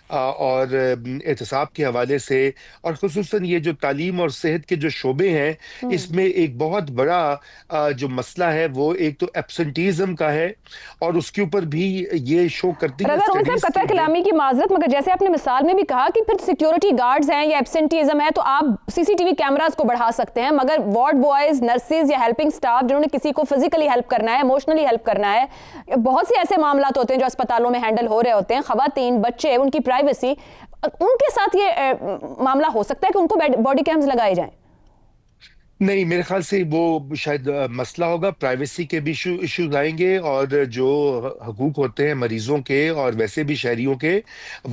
اور احتساب کے حوالے سے، اور خصوصاً یہ جو تعلیم اور صحت کے جو شعبے ہیں، اس میں ایک بہت بڑا جو مسئلہ ہے وہ ایک تو ایبسنٹیزم کا ہے، اور اس کے اوپر بھی یہ شو کرتی ہے۔ رضا رومی صاحب، قطع کلامی کی معذرت، مگر جیسے آپ نے مثال میں بھی کہا کہ پھر سیکیورٹی گارڈز ہیں یا ایبسنٹیزم ہے تو آپ سی سی ٹی وی کیمراز کو بڑھا سکتے ہیں، مگر وارڈ بوائز، نرسز یا ہیلپنگ سٹاف جنہوں نے کسی کو فزیکلی ہیلپ کرنا ہے، ایموشنلی ہیلپ کرنا ہے، بہت سے ایسے معاملات ہوتے ہیں جو اسپتالوں میں ہینڈل ہو رہے ہوتے ہیں، خواتین، بچے، ان کی پرائیویسی، ان کے ساتھ یہ معاملہ ہو سکتا ہے کہ ان کو باڈی کیمز لگائے جائیں؟ نہیں، میرے خیال سے وہ شاید مسئلہ ہوگا، پرائیویسی کے بھی ایشوز آئیں گے، اور جو حقوق ہوتے ہیں مریضوں کے اور ویسے بھی شہریوں کے،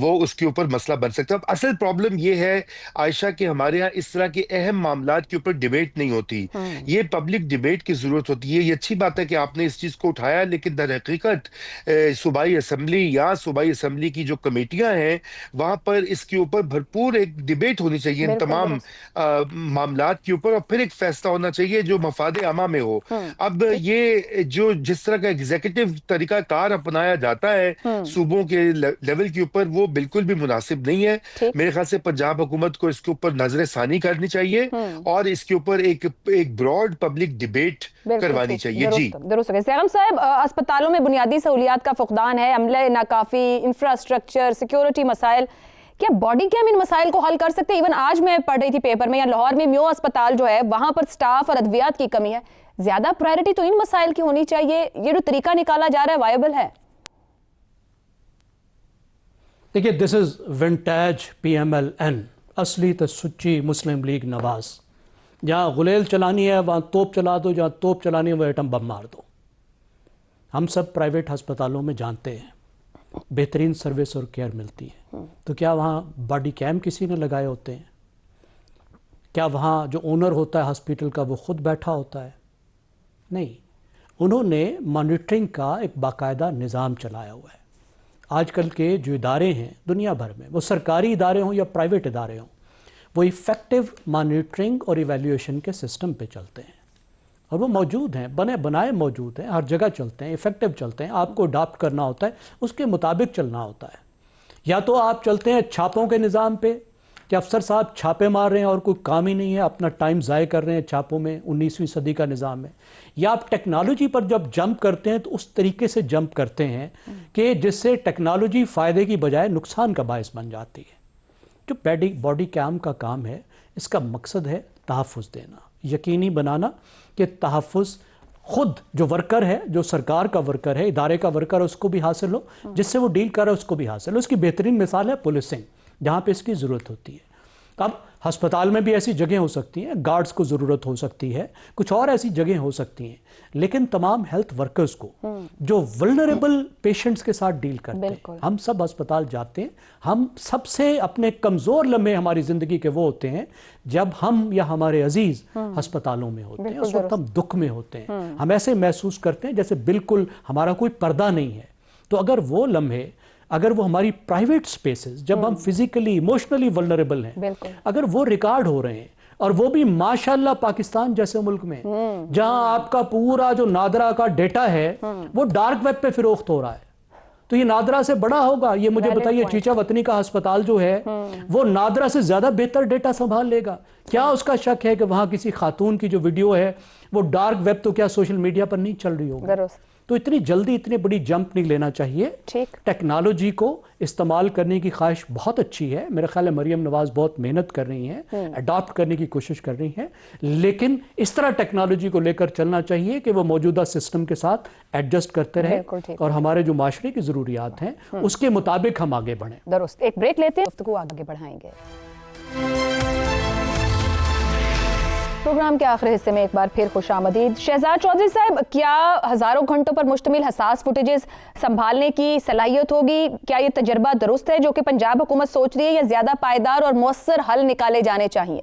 وہ اس کے اوپر مسئلہ بن سکتا ہے۔ اصل پرابلم یہ ہے عائشہ کہ ہمارے ہاں اس طرح کے اہم معاملات کے اوپر ڈیبیٹ نہیں ہوتی، یہ پبلک ڈیبیٹ کی ضرورت ہوتی ہے۔ یہ اچھی بات ہے کہ آپ نے اس چیز کو اٹھایا، لیکن در حقیقت صوبائی اسمبلی یا صوبائی اسمبلی کی جو کمیٹیاں ہیں، وہاں پر اس کے اوپر بھرپور ایک ڈیبیٹ ہونی چاہیے ان تمام معاملات کے اوپر، اور پھر ایک فیصلہ ہونا چاہیے جو مفاد عامہ میں ہو۔ اب یہ جو جس طرح کا ایگزیکٹو طریقہ کار اپنایا جاتا ہے صوبوں کے لیول کے اوپر، وہ بالکل بھی مناسب نہیں ہے۔ میرے خیال سے پنجاب حکومت کو اس کے اوپر نظر ثانی کرنی چاہیے اور اس کے اوپر ایک براڈ پبلک ڈیبیٹ کروانی چاہیے۔ جی درست ہے سیغم صاحب، اسپتالوں میں بنیادی سہولیات کا فقدان ہے، عملہ ناکافی، انفراسٹرکچر، سیکیورٹی مسائل، کیا باڈی کیم ان مسائل کو حل کر سکتے ہیں؟ ایون آج میں پڑھ رہی تھی پیپر میں، یا لاہور میں میو اسپتال جو ہے وہاں پر سٹاف اور ادویات کی کمی ہے، زیادہ پرائرٹی تو ان مسائل کی ہونی چاہیے، یہ جو طریقہ نکالا جا رہا ہے وائبل ہے؟ دیکھیے، this is vintage P M L N, اصلی تو سچی مسلم لیگ نواز۔ جہاں غلیل چلانی ہے وہاں توپ چلا دو، جہاں توپ چلانی ہے وہ ایٹم بم مار دو۔ ہم سب پرائیویٹ ہسپتالوں میں جانتے ہیں بہترین سروس اور کیئر ملتی ہے، تو کیا وہاں باڈی کیم کسی نے لگائے ہوتے ہیں؟ کیا وہاں جو اونر ہوتا ہے ہسپیٹل کا وہ خود بیٹھا ہوتا ہے؟ نہیں، انہوں نے مانیٹرنگ کا ایک باقاعدہ نظام چلایا ہوا ہے۔ آج کل کے جو ادارے ہیں دنیا بھر میں، وہ سرکاری ادارے ہوں یا پرائیویٹ ادارے ہوں، وہ ایفیکٹو مانیٹرنگ اور ایویلیویشن کے سسٹم پہ چلتے ہیں، اور وہ موجود ہیں، بنے بنائے موجود ہیں، ہر جگہ چلتے ہیں، ایفیکٹو چلتے ہیں۔ آپ کو اڈاپٹ کرنا ہوتا ہے، اس کے مطابق چلنا ہوتا ہے۔ یا تو آپ چلتے ہیں چھاپوں کے نظام پہ کہ افسر صاحب چھاپے مار رہے ہیں اور کوئی کام ہی نہیں ہے، اپنا ٹائم ضائع کر رہے ہیں چھاپوں میں، 19ویں صدی کا نظام ہے، یا آپ ٹیکنالوجی پر جب جمپ کرتے ہیں تو اس طریقے سے جمپ کرتے ہیں کہ جس سے ٹیکنالوجی فائدے کی بجائے نقصان کا باعث بن جاتی ہے۔ جو باڈی کیم کا کام ہے، اس کا مقصد ہے تحفظ دینا، یقینی بنانا کہ تحفظ خود جو ورکر ہے, جو سرکار کا ورکر ہے, ادارے کا ورکر ہے, اس کو بھی حاصل ہو, جس سے وہ ڈیل کر رہا ہے اس کو بھی حاصل ہو. اس کی بہترین مثال ہے پولیسنگ, جہاں پہ اس کی ضرورت ہوتی ہے. اب ہسپتال میں بھی ایسی جگہیں ہو سکتی ہیں, گارڈز کو ضرورت ہو سکتی ہے, کچھ اور ایسی جگہیں ہو سکتی ہیں, لیکن تمام ہیلتھ ورکرز کو جو ولنریبل پیشنٹس کے ساتھ ڈیل کرتے ہیں, ہم سب ہسپتال جاتے ہیں, ہم سب سے اپنے کمزور لمحے ہماری زندگی کے وہ ہوتے ہیں جب ہم یا ہمارے عزیز ہسپتالوں میں ہوتے ہیں. اس وقت ہم دکھ میں ہوتے ہیں, ہم ایسے محسوس کرتے ہیں جیسے بالکل ہمارا کوئی پردہ نہیں ہے. تو اگر وہ لمحے, اگر وہ ہماری پرائیویٹ سپیسز جب ہم فزیکلی ایموشنلی ولنریبل ہیں, اگر وہ ریکارڈ ہو رہے ہیں, اور وہ بھی ماشاءاللہ پاکستان جیسے ملک میں جہاں آپ کا پورا جو نادرا کا ڈیٹا ہے وہ ڈارک ویب پہ فروخت ہو رہا ہے, تو یہ نادرا سے بڑا ہوگا. یہ مجھے بتائیے چیچا وطنی کا ہسپتال جو ہے وہ نادرا سے زیادہ بہتر ڈیٹا سنبھال لے گا. کیا اس کا شک ہے کہ وہاں کسی خاتون کی جو ویڈیو ہے وہ ڈارک ویب تو کیا سوشل میڈیا پر نہیں چل رہی ہوگی؟ تو اتنی جلدی اتنی بڑی جمپ نہیں لینا چاہیے. ٹیکنالوجی کو استعمال کرنے کی خواہش بہت اچھی ہے, میرا خیال ہے مریم نواز بہت محنت کر رہی ہیں, اڈاپٹ کرنے کی کوشش کر رہی ہیں, لیکن اس طرح ٹیکنالوجی کو لے کر چلنا چاہیے کہ وہ موجودہ سسٹم کے ساتھ ایڈجسٹ کرتے رہے اور ہمارے جو معاشرے کی ضروریات ہیں اس کے مطابق ہم آگے بڑھیں. درست. ایک بریک لیتے ہیں, گفتگو آگے بڑھائیں گے. پروگرام کے آخری حصے میں ایک بار پھر خوش آمدید. شہزاد چودھری صاحب, کیا ہزاروں گھنٹوں پر مشتمل حساس فوٹیجز سنبھالنے کی صلاحیت ہوگی؟ کیا یہ تجربہ درست ہے جو کہ پنجاب حکومت سوچ رہی ہے, یا زیادہ پائیدار اور مؤثر حل نکالے جانے چاہیے؟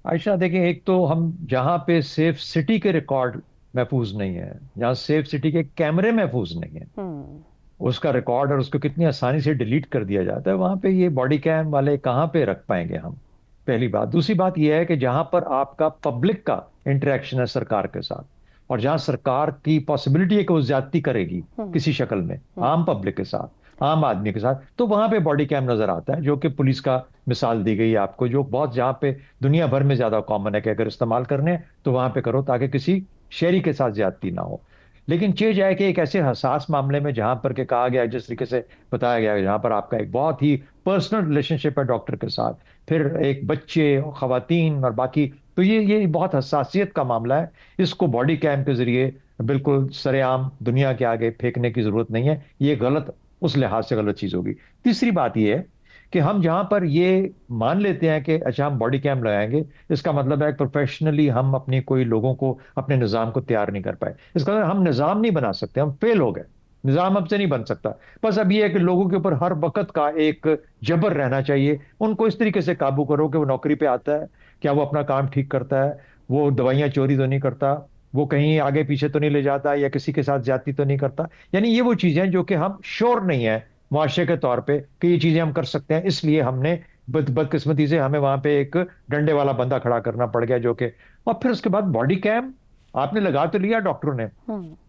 عائشہ دیکھیں, ایک تو ہم جہاں پہ سیف سٹی کے ریکارڈ محفوظ نہیں ہے, جہاں سیف سٹی کے کیمرے محفوظ نہیں ہیں, اس کا ریکارڈ اور اس کو کتنی آسانی سے ڈیلیٹ کر دیا جاتا ہے, وہاں پہ یہ باڈی کیم والے کہاں پہ رکھ پائیں گے ہم؟ پہلی بات. دوسری بات یہ ہے کہ جہاں پر آپ کا پبلک کا انٹریکشن ہے سرکار کے ساتھ, اور جہاں سرکار کی پاسبلٹی ہے کہ وہ زیادتی کرے گی کسی شکل میں عام پبلک کے ساتھ, عام آدمی کے ساتھ, تو وہاں پہ باڈی کیم نظر آتا ہے, جو کہ پولیس کا مثال دی گئی ہے آپ کو, جو بہت جہاں پہ دنیا بھر میں زیادہ کامن ہے کہ اگر استعمال کرنے تو وہاں پہ کرو تاکہ کسی شہری کے ساتھ زیادتی نہ ہو. لیکن چیز ہے کہ ایک ایسے حساس معاملے میں جہاں پر کہ کہا گیا, جس طریقے سے بتایا گیا, جہاں پر آپ کا ایک بہت ہی پرسنل ریلیشن شپ ہے ڈاکٹر کے ساتھ, پھر ایک بچے, خواتین اور باقی, تو یہ بہت حساسیت کا معاملہ ہے. اس کو باڈی کیم کے ذریعے بالکل سرے عام دنیا کے آگے پھینکنے کی ضرورت نہیں ہے, یہ غلط, اس لحاظ سے غلط چیز ہوگی. تیسری بات یہ ہے کہ ہم جہاں پر یہ مان لیتے ہیں کہ اچھا ہم باڈی کیم لگائیں گے, اس کا مطلب ہے پروفیشنلی ہم اپنی کوئی لوگوں کو اپنے نظام کو تیار نہیں کر پائے. اس کا مطلب ہم نظام نہیں بنا سکتے, ہم فیل ہو گئے, نظام اب سے نہیں بن سکتا. بس اب یہ ہے کہ لوگوں کے اوپر ہر وقت کا ایک جبر رہنا چاہیے, ان کو اس طریقے سے قابو کرو کہ وہ نوکری پہ آتا ہے, کیا وہ اپنا کام ٹھیک کرتا ہے, وہ دوائیاں چوری تو نہیں کرتا, وہ کہیں آگے پیچھے تو نہیں لے جاتا, یا کسی کے ساتھ زیادتی تو نہیں کرتا. یعنی یہ وہ چیزیں جو کہ ہم شور نہیں ہیں معاشرے کے طور پہ کہ یہ چیزیں ہم کر سکتے ہیں, اس لیے ہم نے بدقسمتی سے ہمیں وہاں پہ ایک ڈنڈے والا بندہ کھڑا کرنا پڑ گیا, جو کہ, اور پھر اس کے بعد باڈی کیم آپ نے لگا تو لیا ڈاکٹروں نے,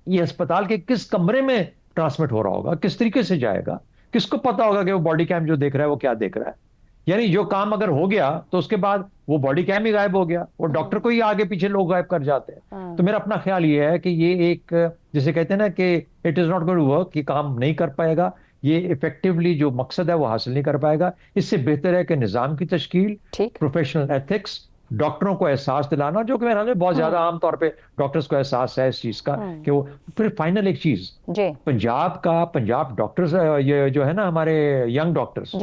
یہ اسپتال کے کس کمرے میں ٹرانسمٹ ہو رہا ہوگا, کس طریقے سے جائے گا, کس کو پتا ہوگا کہ وہ باڈی کیم جو دیکھ رہا ہے وہ کیا دیکھ رہا ہے. یعنی جو کام اگر ہو گیا تو اس کے بعد وہ باڈی کیم ہی غائب ہو گیا, وہ ڈاکٹر کو ہی آگے پیچھے لوگ غائب کر جاتے ہیں. تو میرا اپنا خیال یہ ہے کہ یہ ایک, جسے کہتے ہیں نا کہ it is not going to work, یہ کام نہیں کر پائے گا, یہ افیکٹولی جو مقصد ہے وہ حاصل نہیں کر پائے گا. اس سے بہتر ہے کہ نظام کی تشکیل, پروفیشنل ایتھکس, ڈاکٹروں کو احساس دلانا, جو کہ میرے خیال میں بہت زیادہ عام طور پہ ڈاکٹرز کو احساس ہے اس چیز کا کہ وہ, پھر فائنل ایک چیز, پنجاب ڈاکٹرز یہ جو ہے نا ہمارے ینگ ڈاکٹرز,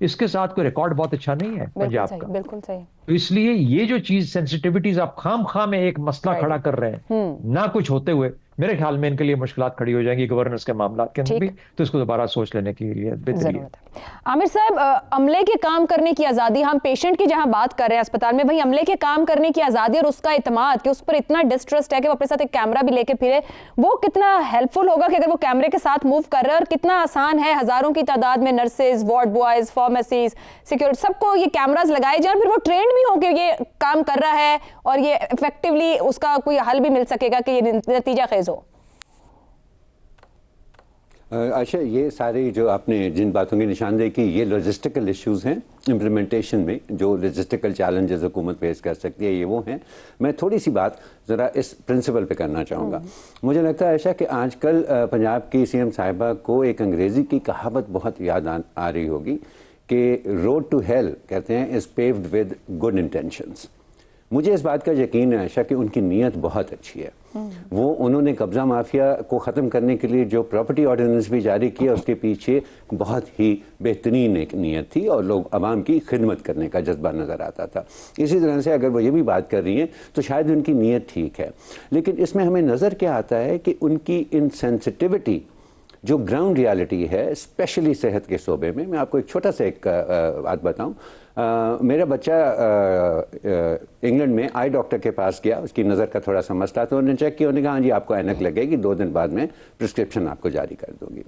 اس کے ساتھ کوئی ریکارڈ بہت اچھا نہیں ہے پنجاب کا. بالکل صحیح. تو اس لیے یہ جو چیز سینسٹیوٹیز آپ خام میں ایک مسئلہ کھڑا کر رہے ہیں نہ کچھ ہوتے ہوئے, میرے خیال میں ان کے لیے مشکلات کھڑی ہو جائیں گی گورننس کے معاملات کے اندر بھی, تو اس کو دوبارہ سوچ لینے کے لیے بہتری ہے. عامر صاحب, عملے کے کام کرنے کی آزادی, ہم پیشنٹ کی جہاں بات کر رہے ہیں اسپتال میں, وہیں عملے کے کام کرنے کی آزادی اور اس کا اعتماد کہ اس پر اتنا ڈسٹرسٹ ہے کہ وہ اپنے ساتھ ایک کیمرہ بھی لے کے پھرے, وہ کتنا ہیلپ فل ہوگا کہ اگر وہ کیمرے کے ساتھ موو کر رہے ہیں, اور کتنا آسان ہے ہزاروں کی تعداد میں nurses, ward boys, pharmacies, security, سب کو یہ کیمراز لگائے جائیں, پھر وہ ٹرینڈ بھی ہو کہ یہ کام کر رہا ہے اور یہ افیکٹولی اس کا کوئی حل بھی مل سکے گا کہ یہ نتیجہ خیز ہو. عائشہ, یہ ساری جو آپ نے جن باتوں کی نشاندہی کی, یہ لاجسٹیکل ایشوز ہیں امپلیمنٹیشن میں, جو لاجسٹیکل چیلنجز حکومت فیس کر سکتی ہے, یہ وہ ہیں. میں تھوڑی سی بات ذرا اس پرنسپل پہ کرنا چاہوں گا. مجھے لگتا ہے عائشہ کہ آج کل پنجاب کی سی ایم صاحبہ کو ایک انگریزی کی کہاوت بہت یاد آ رہی ہوگی کہ روڈ ٹو ہیل کہتے ہیں از پیوڈ ود گڈ انٹینشنز. مجھے اس بات کا یقین ہے عائشہ کہ ان کی نیت بہت اچھی ہے, वो उन्होंने कब्ज़ा माफिया को ख़त्म करने के लिए जो प्रॉपर्टी ऑर्डिनेंस भी जारी किया, उसके पीछे बहुत ही बेहतरीन एक नीयत थी और लोग आवाम की खिदमत करने का जज्बा नज़र आता था। इसी तरह से अगर वो ये भी बात कर रही हैं तो शायद उनकी नीयत ठीक है, लेकिन इसमें हमें नज़र क्या आता है कि उनकी इनसेंसिटिविटी जो ग्राउंड रियलिटी है, स्पेशली सेहत के शोबे में। मैं आपको एक छोटा सा एक बात बताऊं। मेरा बच्चा इंग्लैंड में आई डॉक्टर के पास गया, उसकी नज़र का थोड़ा सा मसला, तो उन्होंने चेक किया, उन्होंने कहा हाँ जी आपको ऐनक लगेगी, 2 दिन बाद मैं प्रिस्क्रिप्शन आपको जारी कर दूंगी।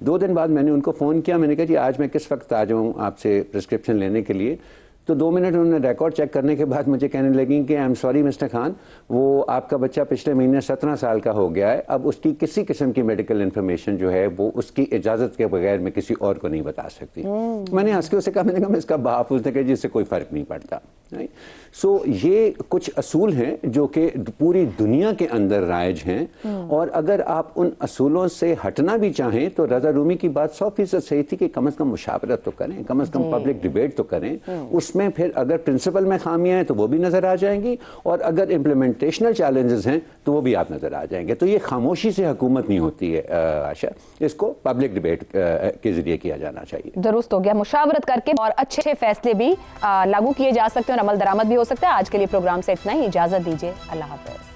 2 दिन बाद मैंने उनको फ़ोन किया, मैंने कहा जी आज मैं किस वक्त आ जाऊँ आपसे प्रिस्क्रिप्शन लेने के लिए। तो 2 मिनट उन्होंने रिकॉर्ड चेक करने के बाद मुझे कहने लगी कि I am sorry mister Khan, वो आपका बच्चा पिछले महीने 17 साल का हो गया है, अब उसकी किसी किस्म की मेडिकल इन्फॉर्मेशन जो है वो उसकी इजाज़त के बगैर मैं किसी और को नहीं बता सकती। मैंने हंस के उसे कहा, मैंने कहा मैं इसका बाप, उसने कहा जिससे कोई फ़र्क नहीं पड़ता। सो ये कुछ असूल हैं जो कि पूरी दुनिया के अंदर राइज हैं, और अगर आप उन असूलों से हटना भी चाहें तो रज़ा रूमी की बात 100% सही थी कि कम से कम मुशावरत तो करें, कम से कम पब्लिक डिबेट तो करें। उसमें फिर अगर प्रिंसिपल में खामियां हैं तो वो भी नज़र आ जाएंगी, और अगर इम्प्लीमेंटेशनल चैलेंजेस हैं तो वो भी आप नज़र आ जाएंगे। तो ये खामोशी से हुकूमत नहीं होती है आशा, इसको पब्लिक डिबेट के ज़रिए किया जाना चाहिए। दुरुस्त हो गया, मुशावरत करके और अच्छे फैसले भी लागू किए जा सकते हैं और अमल दरामद भी हो सकता है। आज के लिए प्रोग्राम से इतना ही, इजाज़त दीजिए, अल्लाह हाफ़िज़।